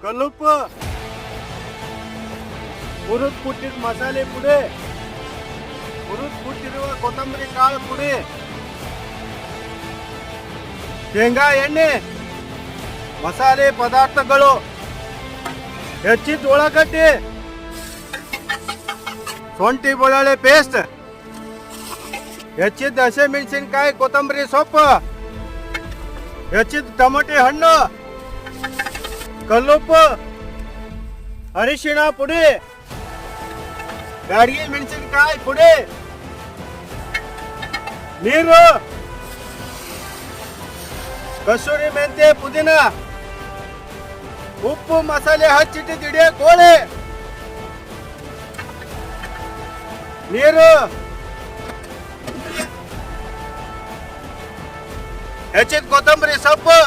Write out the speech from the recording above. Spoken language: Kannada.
ಕಲ್ಲುಪ್ಪು ಹುರಿದು ಕುಟ್ಟಿದ ಮಸಾಲೆ ಪುಡಿ, ಹುರಿದು ಕುಟ್ಟಿರುವ ಕೊತ್ತಂಬರಿ ಕಾಳು ಪುಡಿ, ಶೇಂಗಾ ಎಣ್ಣೆ, ಮಸಾಲೆ ಪದಾರ್ಥಗಳು, ಹೆಚ್ಚಿದ ಉಳ್ಳಾಗಡ್ಡಿ, ಶುಂಠಿ ಬೆಳ್ಳುಳ್ಳಿ ಪೇಸ್ಟ್, ಹೆಚ್ಚಿದ ಹಸಿಮೆಣಸಿನಕಾಯಿ ಕೊತ್ತಂಬರಿ ಸೊಪ್ಪು, ಹೆಚ್ಚಿದ ಟೊಮೆಟೊ ಹಣ್ಣು, ಕಲ್ಲುಪ್ಪು, ಅರಿಶಿಣ ಪುಡಿ, ಬ್ಯಾಡಗಿ ಮೆಣಸಿನಕಾಯಿ ಪುಡಿ, ನೀರು, ಕಸೂರಿ ಮೆಂತೆ ಪುದೀನ, ಉಪ್ಪು ಮಸಾಲೆ ಹಚ್ಚಿಟ್ಟಿದ್ದ ಇಡೀ ಕೋಳಿ, ನೀರು, ಹೆಚ್ಚಿದ ಕೊತ್ತಂಬರಿ ಸೊಪ್ಪು,